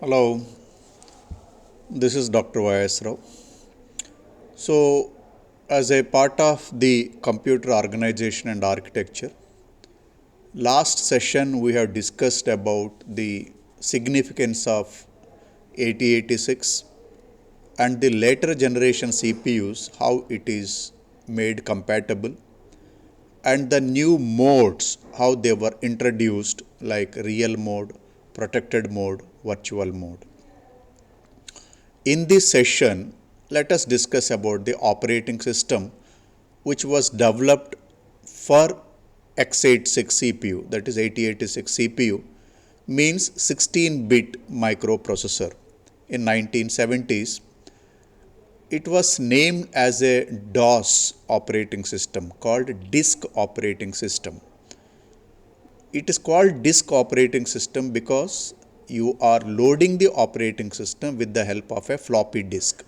Hello, this is Dr. Y.S. Rao. So, as a part of the computer organization and architecture, last session we have discussed about the significance of 8086 and the later generation CPUs, how it is made compatible, and the new modes, how they were introduced, like real mode, protected mode, virtual mode. In this session, let us discuss about the operating system which was developed for x86 CPU, that is 8086 CPU, means 16-bit microprocessor. In 1970s, it was named as a DOS operating system called disk operating system. It is called disk operating system because you are loading the operating system with the help of a floppy disk.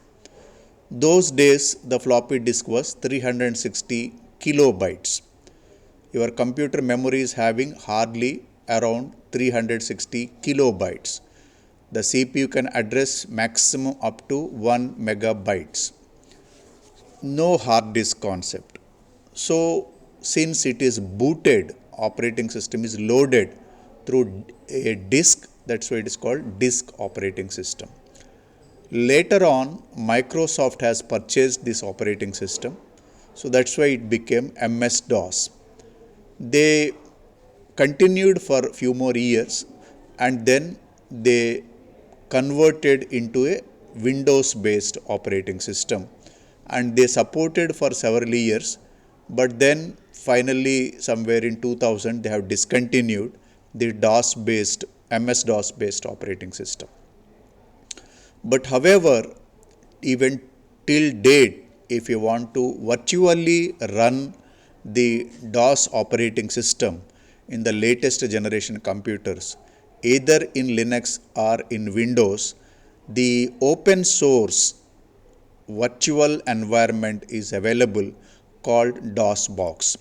Those days, the floppy disk was 360 kilobytes. Your computer memory is having hardly around 360 kilobytes. The CPU can address maximum up to 1 megabytes. No hard disk concept. So, since it is booted, operating system is loaded through a disk, that's why it is called disk operating system. Later on, Microsoft has purchased this operating system, so that's why it became MS-DOS. They continued for a few more years and then they converted into a Windows based operating system, and they supported for several years, but then finally somewhere in 2000 they have discontinued the DOS based MS DOS based operating system. But however, even till date, if you want to virtually run the DOS operating system in the latest generation computers, either in Linux or in Windows, the open source virtual environment is available called DOS box.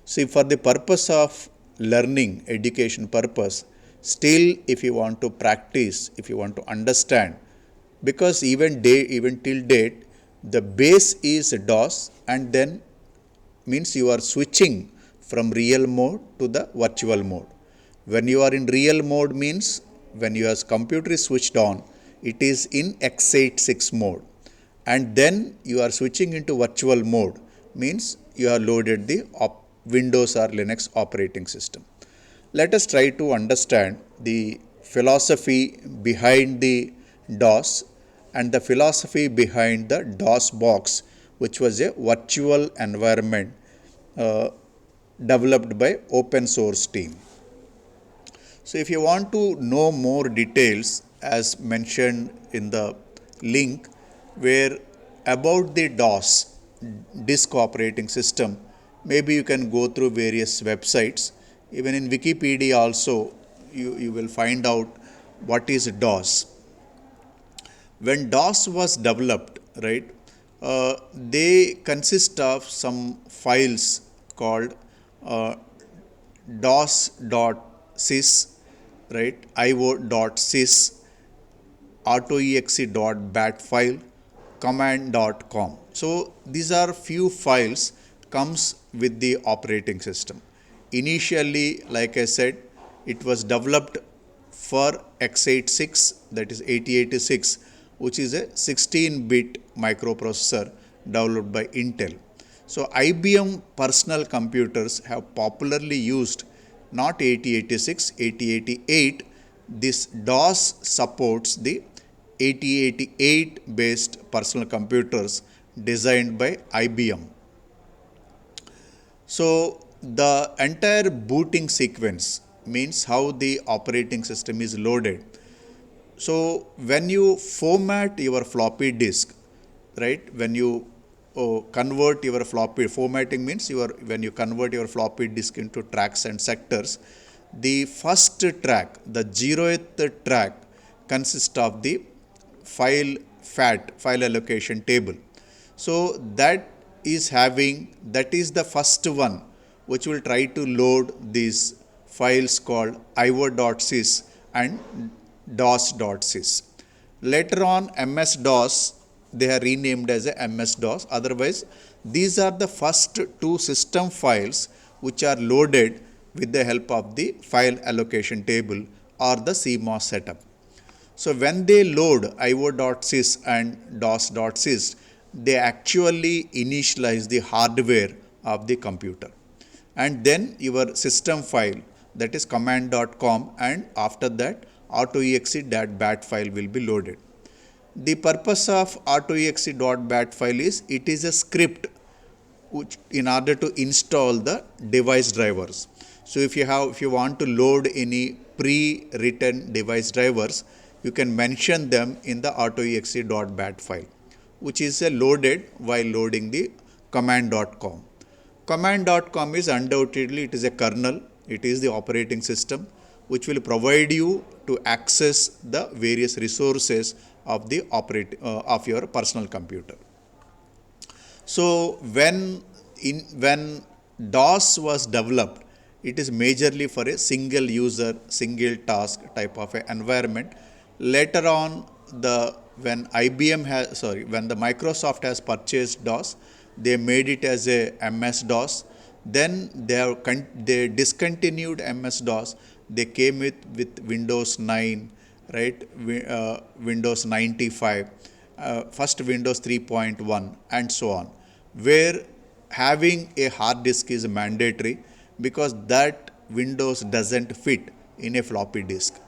See, for the purpose of learning, education purpose, still if you want to practice, if you want to understand, because even till date, the base is DOS, and then means you are switching from real mode to the virtual mode. When you are in real mode means when your computer is switched on, it is in x86 mode, and then you are switching into virtual mode means you have loaded the Windows or Linux operating system. Let us try to understand the philosophy behind the DOS and the philosophy behind the DOS box, which was a virtual environment uh, developed by open source team. So if you want to know more details as mentioned in the link where about the DOS disk operating system, maybe you can go through various websites. Even in Wikipedia also you will find out what is DOS. When DOS was developed, right, they consist of some files called uh, dos.sys, right, io.sys, autoexe.bat file, command.com. So these are few files comes with the operating system. Initially, like I said, it was developed for x86, that is 8086, which is a 16-bit microprocessor developed by Intel. So IBM personal computers have popularly used not 8086, 8088. This DOS supports the 8088 based personal computers designed by IBM. So the entire booting sequence means how the operating system is loaded. So when you format your floppy disk, right, when you convert your floppy, formatting means when you convert your floppy disk into tracks and sectors, the first track, the 0th track, consists of the file allocation table. So that is the first one which will try to load these files called io.sys and DOS.sys. Later on, MS-DOS, they are renamed as a MS-DOS. Otherwise, these are the first two system files which are loaded with the help of the file allocation table or the CMOS setup. So when they load io.sys and dos.sys, they actually initialize the hardware of the computer. And then your system file, that is command.com, and after that autoexe.bat file will be loaded. The purpose of autoexe.bat file is it is a script which in order to install the device drivers. So if you want to load any pre-written device drivers, you can mention them in the autoexe.bat file, which is loaded while loading the command.com. Command.com is undoubtedly it is a kernel, it is the operating system which will provide you to access the various resources of the of your personal computer. So when DOS was developed, it is majorly for a single user, single task type of a environment. Later on, when the Microsoft has purchased DOS, they made it as a MS DOS. Then they discontinued MS DOS. They came with Windows 9, right? Windows 95, first Windows 3.1, and so on, where having a hard disk is mandatory because that Windows doesn't fit in a floppy disk.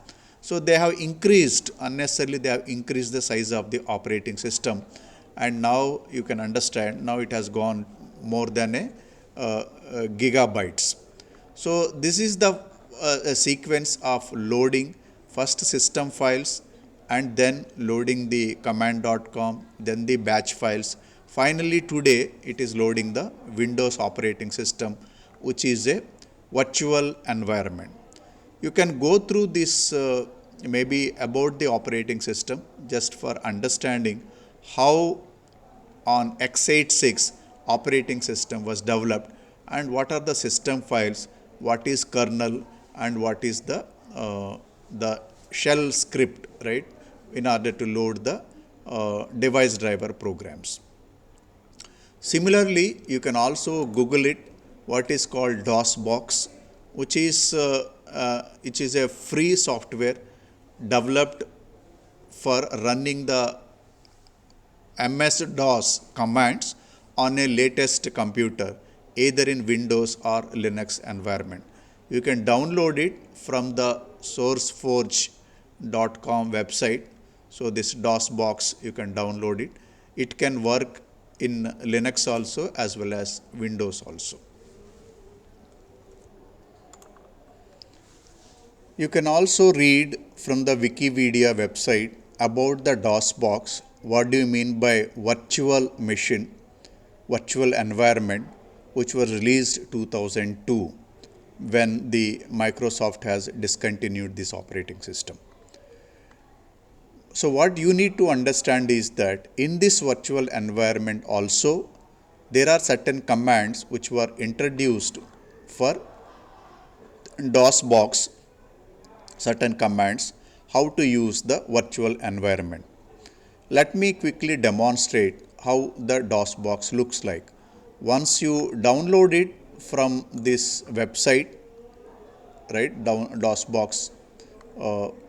So they have increased, unnecessarily they have increased the size of the operating system, and now you can understand, now it has gone more than gigabytes. So this is the a sequence of loading first system files and then loading the command.com, then the batch files. Finally today it is loading the Windows operating system, which is a virtual environment. You can go through this maybe about the operating system just for understanding how on x86 operating system was developed and what are the system files, what is kernel, and what is the shell script, right, in order to load the device driver programs. Similarly, you can also Google it, what is called DOSBox, which is a free software developed for running the MS-DOS commands on a latest computer, either in Windows or Linux environment. You can download it from the sourceforge.com website. So this DOSBox, you can download it. It can work in Linux also as well as Windows also. You can also read from the Wikipedia website about the DOSBox. What do you mean by virtual machine, virtual environment, which was released 2002 when the Microsoft has discontinued this operating system. So what you need to understand is that in this virtual environment also, there are certain commands which were introduced for DOSBox, certain commands, how to use the virtual environment. Let me quickly demonstrate how the DOSBox looks like. Once you download it from this website, right, DOSBox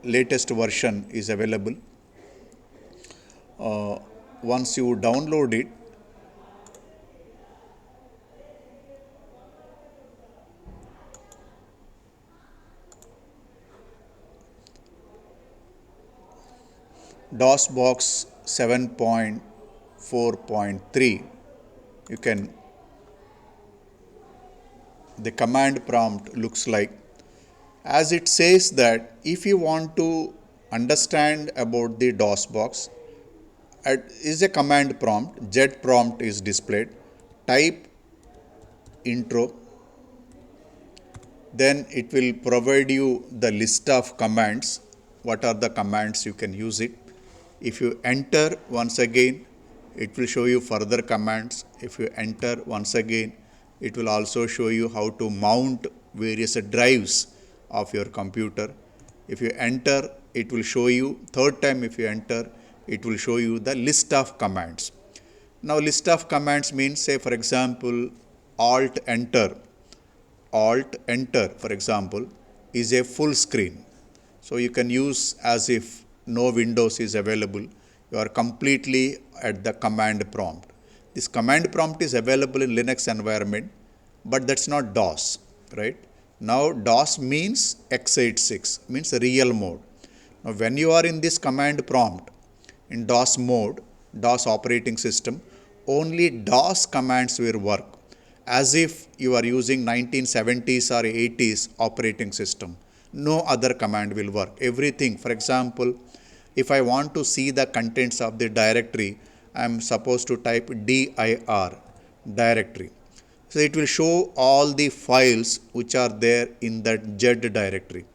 latest version is available. Once you download it, DOSBox 7.4.3, you can, the command prompt looks like, as it says that if you want to understand about the DOSBox, is a command prompt, jet prompt is displayed, type intro, then it will provide you the list of commands, what are the commands you can use it. If you enter once again, it will show you further commands. If you enter once again, it will also show you how to mount various drives of your computer. If you enter it will show you, third time if you enter, it will show you the list of commands. Now list of commands means, say for example, alt enter for example is a full screen. So you can use as if no windows is available. You are completely at the command prompt. This command prompt is available in Linux environment, but that's not DOS, right? Now DOS means x86, means real mode. Now when you are in this command prompt in DOS mode, DOS operating system, only DOS commands will work, as if you are using 1970s or 80s operating system. No other command will work. Everything, for example, if I want to see the contents of the directory, I am supposed to type dir directory. So it will show all the files which are there in that Z directory,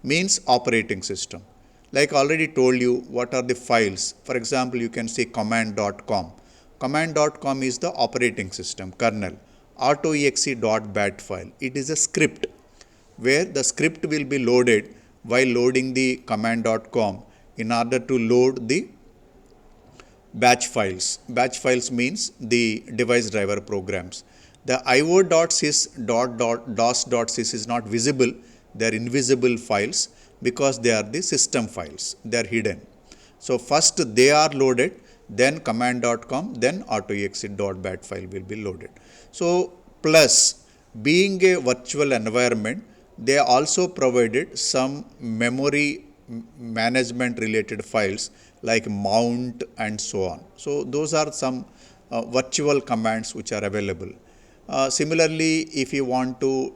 means operating system. Like I already told you, what are the files? For example, you can see command.com. Command.com is the operating system kernel. Autoexe.bat file. It is a script where the script will be loaded while loading the command.com in order to load the batch files. Batch files means the device driver programs. The io.sys.dos.sys is not visible. They are invisible files because they are the system files. They are hidden. So first they are loaded, then command.com, then autoexe.bat file will be loaded. So plus, being a virtual environment, they also provided some memory management related files like mount and so on. So those are some virtual commands which are available. Similarly, if you want to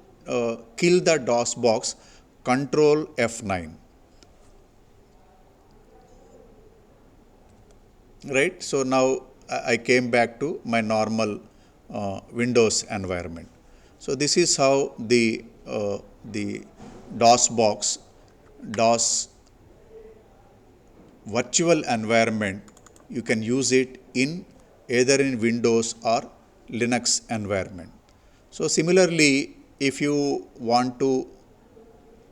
kill the DOS box, control F9. Right. So now I came back to my normal Windows environment. So this is how the DOS box, DOS virtual environment, you can use it in either in Windows or Linux environment. So similarly, if you want to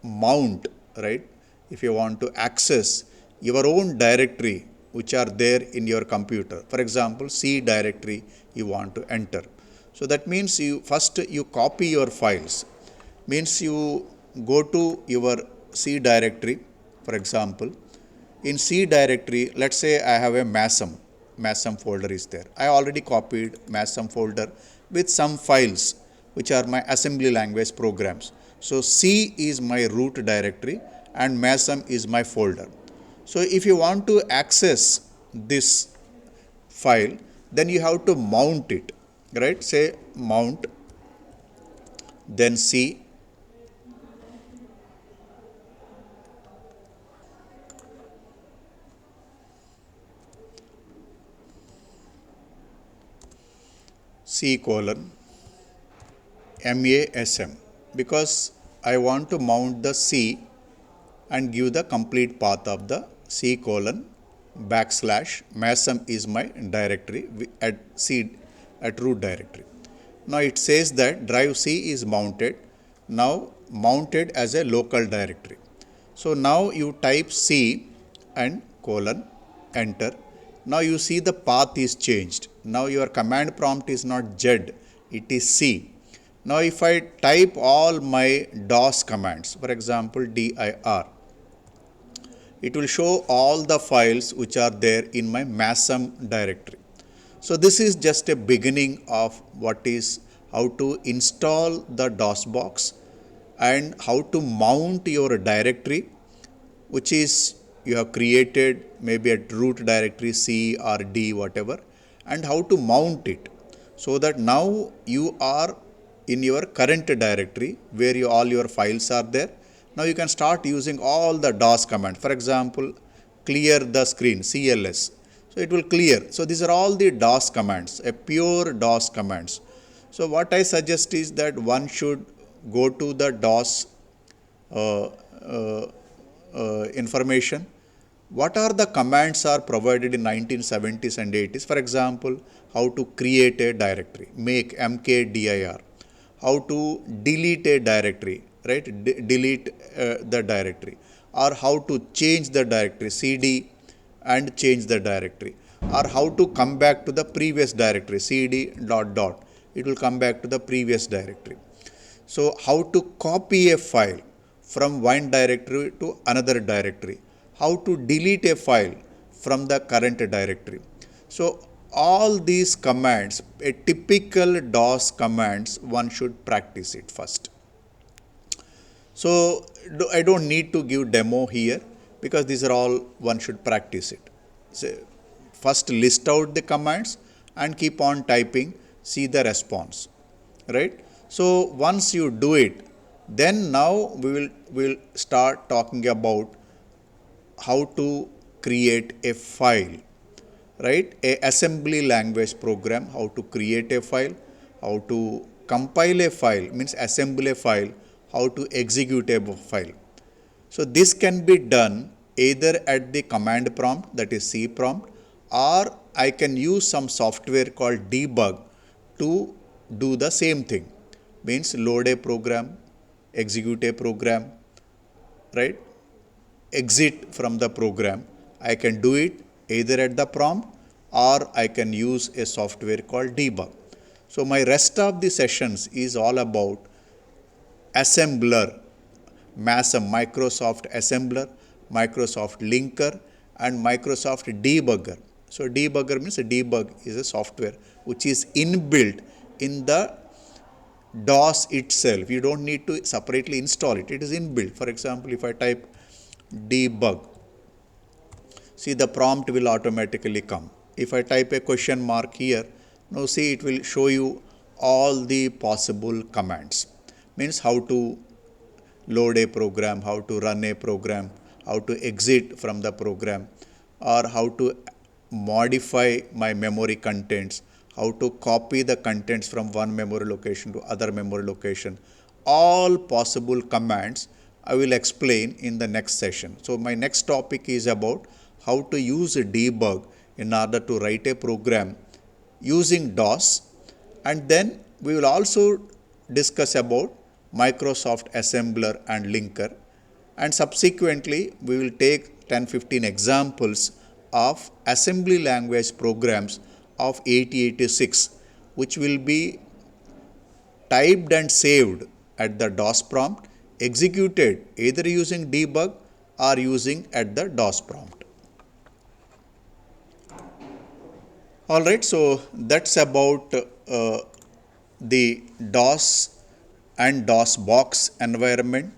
mount, right, if you want to access your own directory which are there in your computer, for example, C directory you want to enter. So that means you first you copy your files, means you go to your C directory. For example, in C directory, let's say I have a masm folder is there. I already copied masm folder with some files which are my assembly language programs. So C is my root directory and masm is my folder. So if you want to access this file, then you have to mount it, right? Say mount, then C, C colon MASM, because I want to mount the C and give the complete path of the C colon backslash masm is my directory at C at root directory. Now it says that drive C is mounted, now mounted as a local directory. So now you type C and colon enter. Now you see the path is changed. Now your command prompt is not Z, it is C. Now if I type all my DOS commands, for example dir, it will show all the files which are there in my masm directory. So this is just a beginning of what is how to install the DOS box and how to mount your directory, which is you have created maybe a root directory C or D whatever, and how to mount it so that now you are in your current directory where all your files are there. Now you can start using all the DOS command. For example, clear the screen, CLS. So it will clear. So these are all the DOS commands, a pure DOS commands. So what I suggest is that one should go to the DOS information. What are the commands are provided in 1970s and 80s? For example, how to create a directory, make mkdir, how to delete a directory, right? Delete the directory. or how to change the directory cd and change the directory, or how to come back to the previous directory cd dot dot, it will come back to the previous directory. So how to copy a file from one directory to another directory, how to delete a file from the current directory. So all these commands, a typical DOS commands, one should practice it first. So I don't need to give demo here because these are all one should practice it. So first list out the commands and keep on typing, see the response, right? So once you do it, then now we'll start talking about how to create a file, right? A assembly language program, how to create a file, how to compile a file, means assemble a file, how to execute a file. So this can be done either at the command prompt, that is C prompt, or I can use some software called debug to do the same thing. Means load a program, execute a program, right? Exit from the program. I can do it either at the prompt or I can use a software called debug. So my rest of the sessions is all about assembler, MASM, Microsoft Assembler, Microsoft Linker, and Microsoft Debugger. So debugger means a debug is a software which is inbuilt in the DOS itself. You don't need to separately install it. It is inbuilt. For example, if I type debug, see the prompt will automatically come. If I type a question mark here, now see it will show you all the possible commands. Means how to load a program, how to run a program, how to exit from the program, or how to modify my memory contents, how to copy the contents from one memory location to other memory location. All possible commands I will explain in the next session. So my next topic is about how to use a debug in order to write a program using DOS, and then we will also discuss about Microsoft Assembler and Linker, and subsequently we will take 10-15 examples of assembly language programs of 8086 which will be typed and saved at the DOS prompt, executed either using debug or using at the DOS prompt. All right, so that's about the DOS and DOS box environment.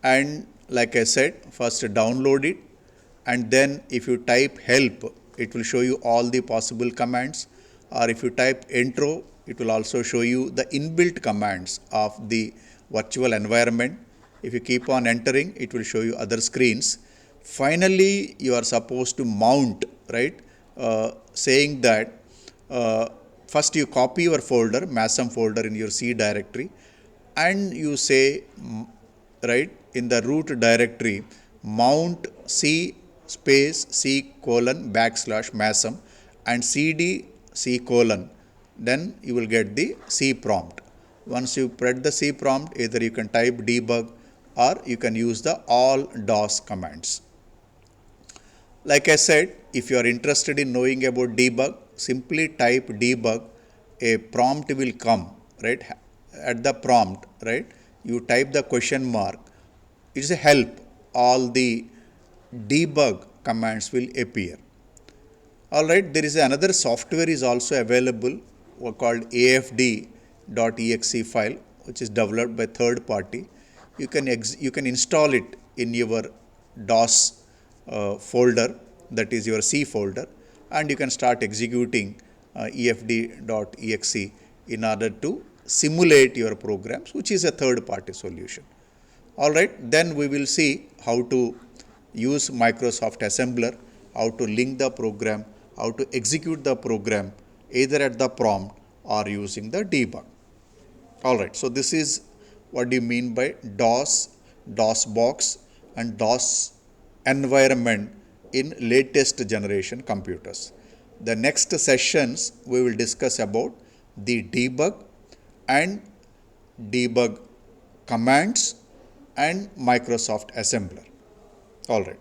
And like I said, first download it, and then if you type help, it will show you all the possible commands, or if you type intro, it will also show you the inbuilt commands of the virtual environment. If you keep on entering, it will show you other screens. Finally, you are supposed to mount, right? Saying that first you copy your folder, MASM folder in your C directory, and you say, right, in the root directory, mount C space C colon backslash MASM and CD C colon, then you will get the C prompt. Once you press the C prompt, either you can type debug or you can use the all DOS commands. Like I said, if you are interested in knowing about debug, simply type debug, a prompt will come, right? At the prompt, right? You type the question mark, it is a help, all the debug commands will appear. All right, there is another software is also available called afd.exe file, which is developed by third party. You can install it in your DOS folder, that is your C folder, and you can start executing efd.exe in order to simulate your programs, which is a third party solution. All right, then we will see how to use Microsoft Assembler, how to link the program, how to execute the program either at the prompt or using the debug. All right, so this is what do you mean by DOS, DOS box, and DOS environment in latest generation computers. The next sessions we will discuss about the debug and debug commands and Microsoft Assembler. All right.